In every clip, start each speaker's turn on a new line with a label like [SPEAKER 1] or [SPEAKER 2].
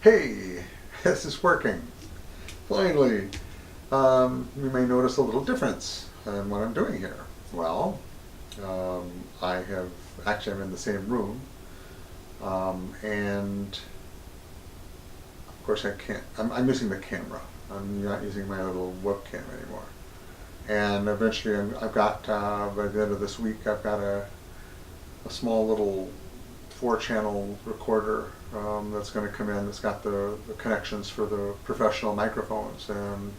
[SPEAKER 1] Hey, this is working. Finally. You may notice a little difference in what I'm doing here. Well, I have, actually I'm in the same room, and of course I'm using the camera. I'm not using my little webcam anymore. And eventually I've got, by the end of this week, I've got a small little 4-channel recorder that's going to come in. It's got the connections for the professional microphones, and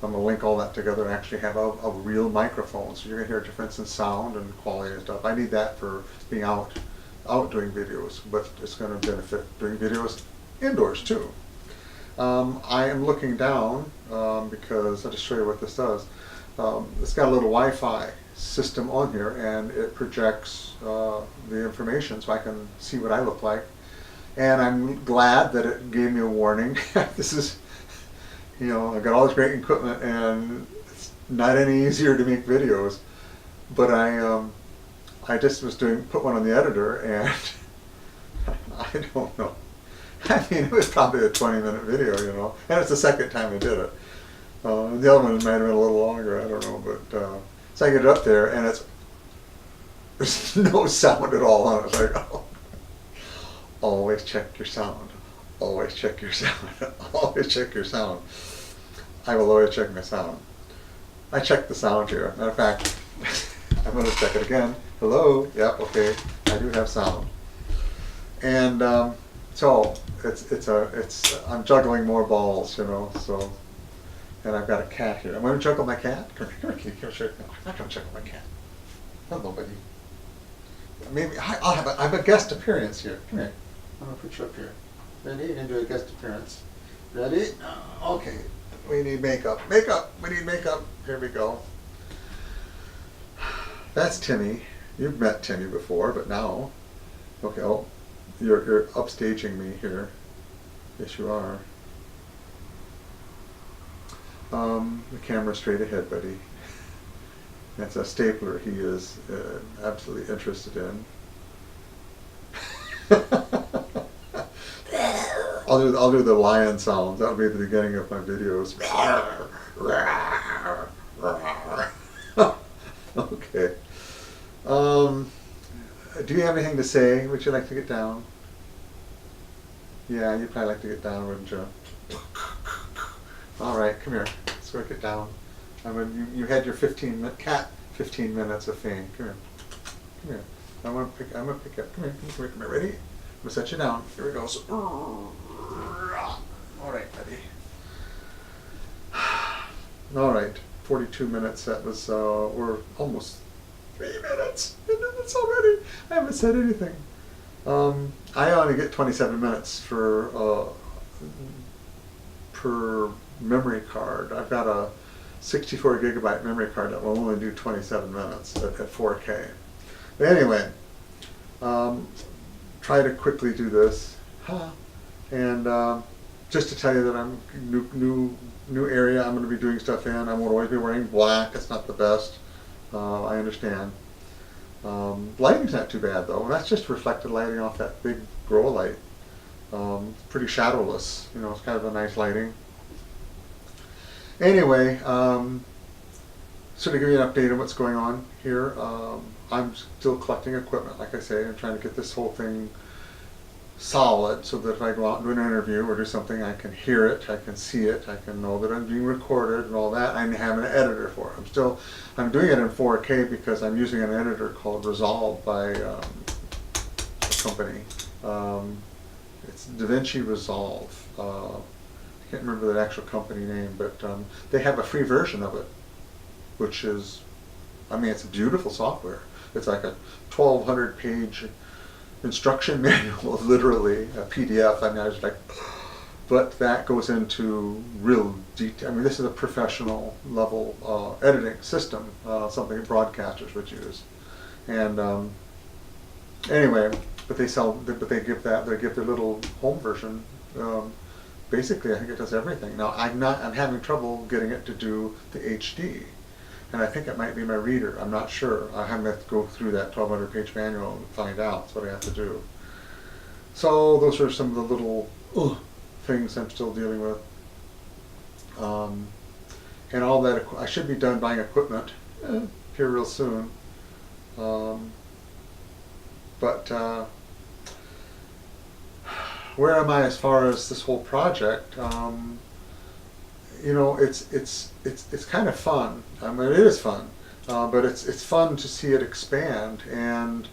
[SPEAKER 1] I'm going to link all that together and actually have a real microphone. So you're going to hear a difference in sound and quality and stuff. I need that for being out doing videos, but it's going to benefit doing videos indoors too. I am looking down because I'll just show you what this does. It's got a little Wi-Fi system on here, and it projects the information so I can see what I look like. And I'm glad that it gave me a warning. This is, I've got all this great equipment, and it's not any easier to make videos. But I just was put one on the editor, and I don't know. I mean, it was probably a 20-minute video, and it's the second time I did it. The other one might have been a little longer, I don't know, but so I get it up there, and there's no sound at all on it. It's like, oh, always check your sound. Always check your sound. Always check your sound. I will always check my sound. I checked the sound here. Matter of fact, I'm going to check it again. Hello? Yep, okay. I do have sound. And so I'm juggling more balls, so. And I've got a cat here. I'm going to juggle my cat. Come here. No, I'm not going to juggle my cat. Hello, buddy. Maybe I have a guest appearance here. Come here. I'm going to put you up here. Ready? You're going to do a guest appearance. Ready? Okay. We need makeup. Makeup. We need makeup. Here we go. That's Timmy. You've met Timmy before, but now. Okay. Oh, you're upstaging me here. Yes, you are. The camera straight ahead, buddy. That's a stapler he is absolutely interested in. I'll do the lion sounds. That'll be the beginning of my videos. Okay. Do you have anything to say? Would you like to get down? Yeah, you'd probably like to get down, wouldn't you? All right, come here. Let's go get down. You had your 15 minutes of fame. Come here. Come here. I'm gonna pick up. Come here. Ready? I'm gonna set you down. Here we go. So, all right, buddy. All right. 42 minutes. That was. We're almost 3 minutes into this already. I haven't said anything. I only get 27 minutes per memory card. I've got a 64 gigabyte memory card that will only do 27 minutes at 4K. But anyway, try to quickly do this. And just to tell you that I'm new area I'm going to be doing stuff in. I'm going to always be wearing black. It's not the best. I understand. Lighting's not too bad though. That's just reflected lighting off that big grow light. Pretty shadowless. It's kind of a nice lighting. Anyway, so to give you an update on what's going on here, I'm still collecting equipment, like I say. I'm trying to get this whole thing solid so that if I go out and do an interview or do something, I can hear it, I can see it, I can know that I'm being recorded and all that. I have an editor for it. I'm doing it in 4K because I'm using an editor called Resolve by a company. It's DaVinci Resolve. I can't remember the actual company name, but they have a free version of it, which is, it's a beautiful software. It's like a 1,200 page instruction manual, literally, a PDF. I was like, but that goes into real detail. This is a professional level editing system, something broadcasters would use. And anyway, but they give their little home version. Basically, I think it does everything. Now, I'm having trouble getting it to do the HD, and I think it might be my reader. I'm not sure. I have to go through that 1,200 page manual and find out. That's what I have to do. So those are some of the little things I'm still dealing with. And all that, I should be done buying equipment here real soon. But where am I as far as this whole project? You know, it's kind of fun. I mean, it is fun, but it's fun to see it expand. And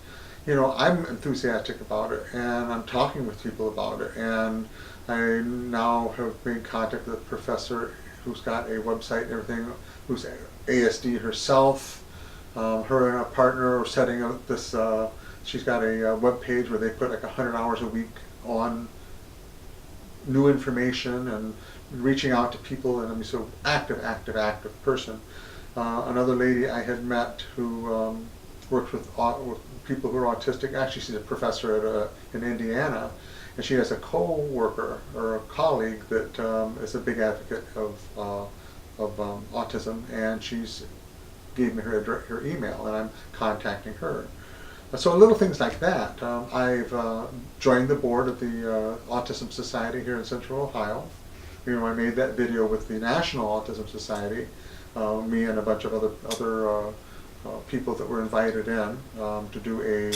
[SPEAKER 1] you know, I'm enthusiastic about it, and I'm talking with people about it. And I now have made contact with a professor who's got a website and everything, who's ASD herself. Her and a partner are setting up this. She's got a web page where they put like 100 hours a week on new information and reaching out to people, and I'm so active person. Another lady I had met who works with people who are autistic. Actually, she's a professor in Indiana, and she has a co-worker or a colleague that is a big advocate of autism, and she's gave me her email, and I'm contacting her. So little things like that. I've joined the board of the Autism Society here in Central Ohio. You know, I made that video with the National Autism Society, me and a bunch of other people that were invited in to do a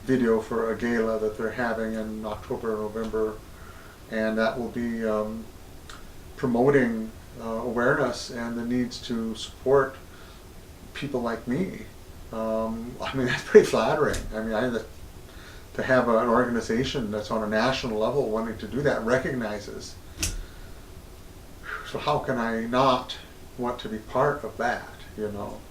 [SPEAKER 1] video for a gala that they're having in October and November, and that will be promoting awareness and the needs to support people like me. I mean, that's pretty flattering. I mean, to have an organization that's on a national level wanting to do that recognizes. So how can I not want to be part of that, you know?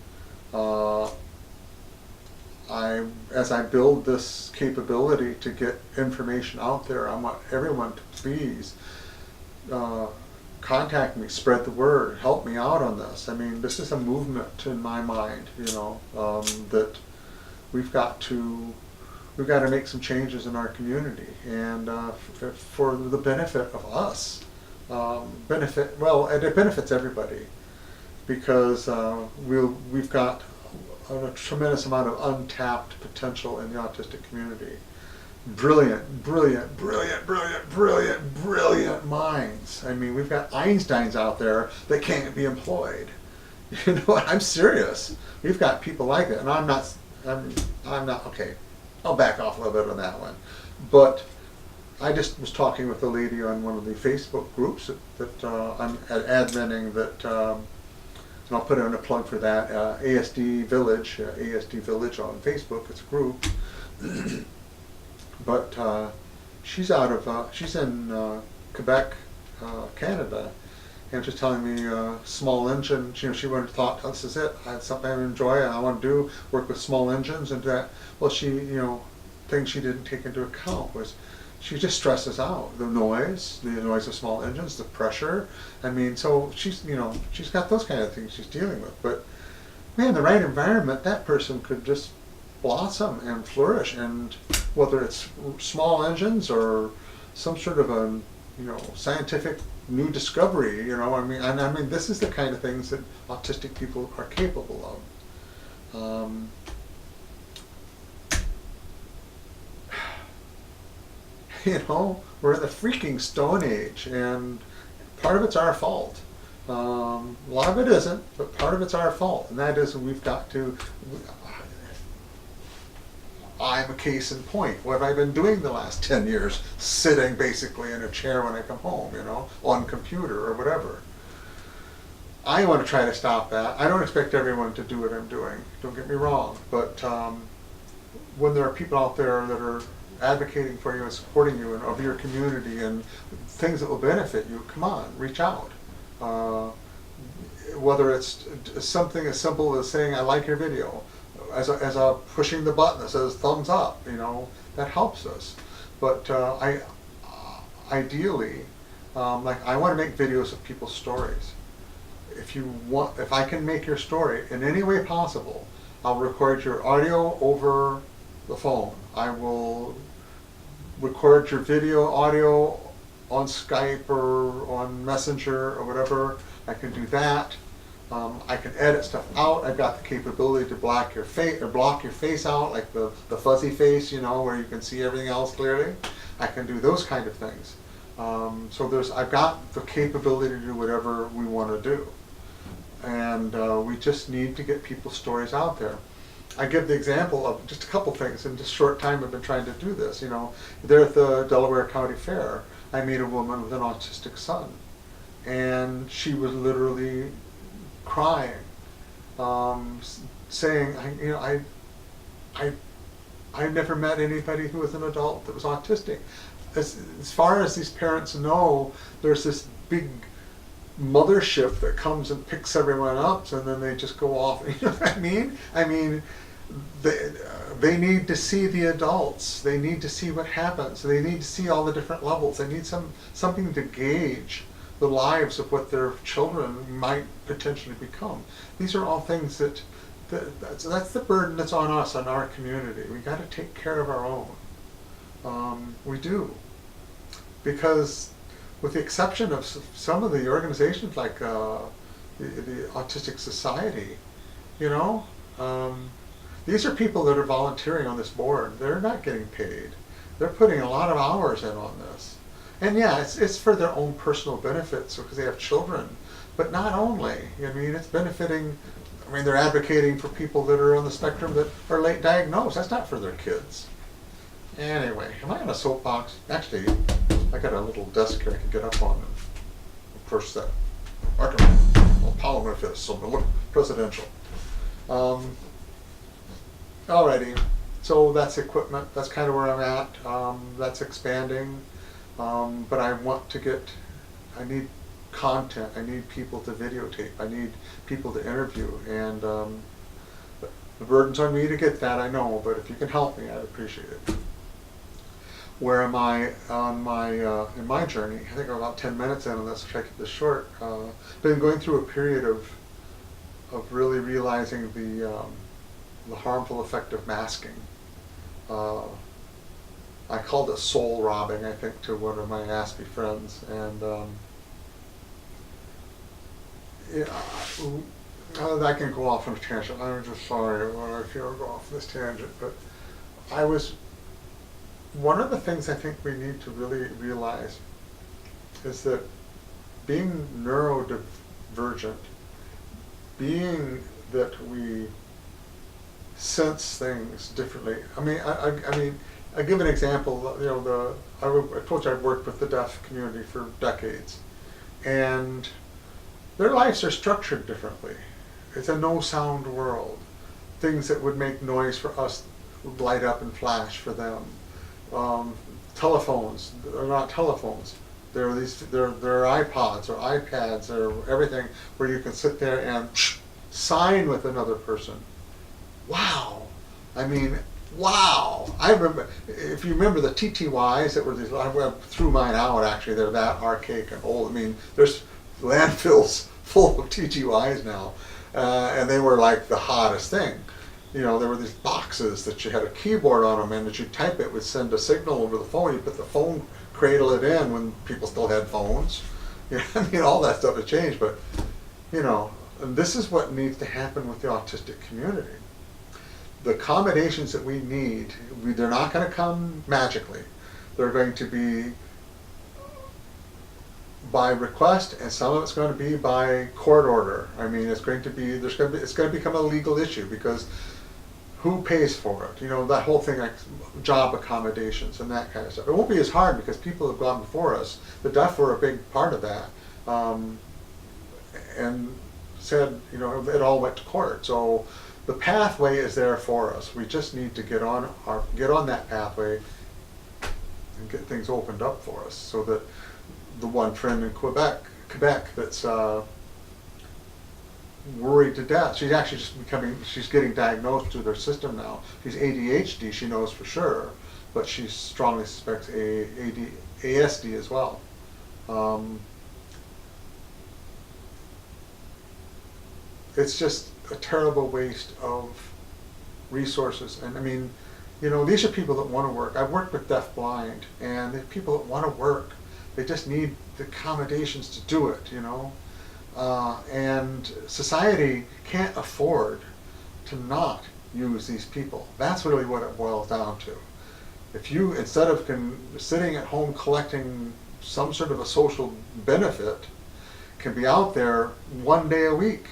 [SPEAKER 1] As I build this capability to get information out there, I want everyone to please contact me, spread the word, help me out on this. I mean, this is a movement in my mind, you know, that we've got to make some changes in our community, and for the benefit of us. Well, and it benefits everybody, because we've got a tremendous amount of untapped potential in the autistic community. Brilliant minds. I mean, we've got Einsteins out there that can't be employed. You know what? I'm serious. We've got people like that, and I'm not, okay, I'll back off a little bit on that one. But I just was talking with a lady on one of the Facebook groups that I'm adminning, that, and I'll put in a plug for that, ASD Village, ASD Village on Facebook. It's a group. But she's in Quebec, Canada, and she's telling me small engine. You know, she would have thought, oh, this is it. I had something I enjoy and I want to do, work with small engines and that. Well, things she didn't take into account was she just stresses out the noise of small engines, the pressure. I mean, so she's got those kind of things she's dealing with. But man, the right environment, that person could just blossom and flourish, and whether it's small engines or some sort of a scientific new discovery, I mean this is the kind of things that autistic people are capable of. We're in the freaking Stone Age, and part of it's our fault. A lot of it isn't, but part of it's our fault, and that is we've got to. I'm a case in point. What have I been doing the last 10 years? Sitting basically in a chair when I come home, on computer or whatever. I want to try to stop that. I don't expect everyone to do what I'm doing. Don't get me wrong. But when there are people out there that are advocating for you and supporting you and of your community and things that will benefit you, come on, reach out. Whether it's something as simple as saying, I like your video, as a pushing the button that says thumbs up, that helps us. But ideally, I want to make videos of people's stories. If I can make your story in any way possible, I'll record your audio over the phone. I will record your audio on Skype or on Messenger or whatever. I can do that. I can edit stuff out. I've got the capability to block your face out, like the fuzzy face, where you can see everything else clearly. I can do those kind of things. So I've got the capability to do whatever we want to do. And we just need to get people's stories out there. I give the example of just a couple things. In just a short time I've been trying to do this. There at the Delaware County Fair, I met a woman with an autistic son. And she was literally crying, saying, I never met anybody who was an adult that was autistic. As far as these parents know, there's this big mothership that comes and picks everyone up, and then they just go off. You know what I mean? They need to see the adults. They need to see what happens. They need to see all the different levels. They need something to gauge the lives of what their children might potentially become. These are all things that's the burden that's on us, on our community. We got to take care of our own. We do. Because with the exception of some of the organizations like the Autistic Society, these are people that are volunteering on this board. They're not getting paid. They're putting a lot of hours in on this. And yeah, it's for their own personal benefits because they have children. But not only. It's benefiting, they're advocating for people that are on the spectrum that are late diagnosed. That's not for their kids. Anyway, am I on a soapbox? Actually, I got a little desk here I can get up on and push that. Polymer fist, so look presidential. Alrighty, so that's equipment. That's kind of where I'm at. That's expanding, but I need content. I need people to videotape. I need people to interview, and the burden's on me to get that, I know, but if you can help me, I'd appreciate it. Where am I on in my journey? I think I'm about 10 minutes in on this, which I keep this short. Been going through a period of really realizing the harmful effect of masking. I called it soul robbing, I think, to one of my ASD friends, and I can go off on a tangent. I'm just sorry if you'll go off this tangent, but one of the things I think we need to really realize is that being neurodivergent, being that we sense things differently. I give an example. I told you I've worked with the deaf community for decades, and their lives are structured differently. It's a no-sound world. Things that would make noise for us would light up and flash for them. Telephones are not telephones. They're iPods or iPads or everything where you can sit there and sign with another person. Wow. Wow. I remember, if you remember the TTYs that were these, I threw mine out actually, they're that archaic and old. There's landfills full of TTYs now, and they were like the hottest thing. There were these boxes that you had a keyboard on them, and as you type it would send a signal over the phone. You put the phone, cradle it in when people still had phones. All that stuff has changed, but and this is what needs to happen with the autistic community. The accommodations that we need, they're not going to come magically. They're going to be by request, and some of it's going to be by court order. It's going to become a legal issue because who pays for it? That whole thing, like job accommodations and that kind of stuff. It won't be as hard because people have gone before us. The deaf were a big part of that, and said, it all went to court. So the pathway is there for us. We just need to get on that pathway and get things opened up for us, so that the one friend in Quebec that's worried to death. She's actually she's getting diagnosed through their system now. She's ADHD, she knows for sure, but she strongly suspects ASD as well. It's just a terrible waste of resources. And these are people that want to work. I've worked with deaf blind, and they're people that want to work. They just need the accommodations to do it, and society can't afford to not use these people. That's really what it boils down to. If you, instead of sitting at home collecting some sort of a social benefit, can be out there one day a week,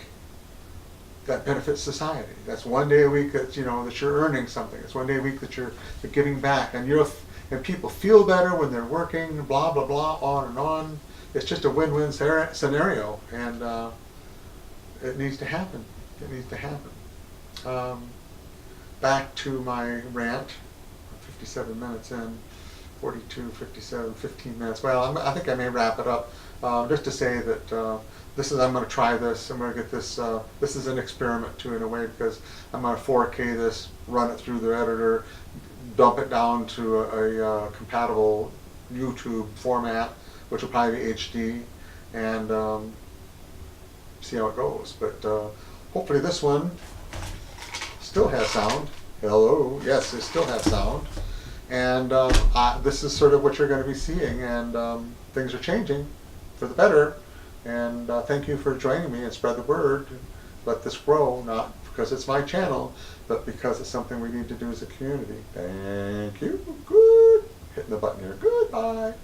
[SPEAKER 1] that benefits society. That's one day a week that that you're earning something. It's one day a week that you're giving back, and and people feel better when they're working. Blah blah blah, on and on. It's just a win-win scenario, and it needs to happen. It needs to happen. Back to my rant. 57 minutes in. 42, 57, 15 minutes. Well, I think I may wrap it up. Just to say that I'm going to try this. I'm going to get this. This is an experiment too, in a way, because I'm going to 4K this, run it through the editor, dump it down to a compatible YouTube format, which will probably be HD, and see how it goes. But hopefully this one still has sound. Hello, yes, it still has sound. And this is sort of what you're going to be seeing, and things are changing for the better. And thank you for joining me, and spread the word. Let this grow, not because it's my channel, but because it's something we need to do as a community. Thank you. Good. Hitting the button here. Goodbye.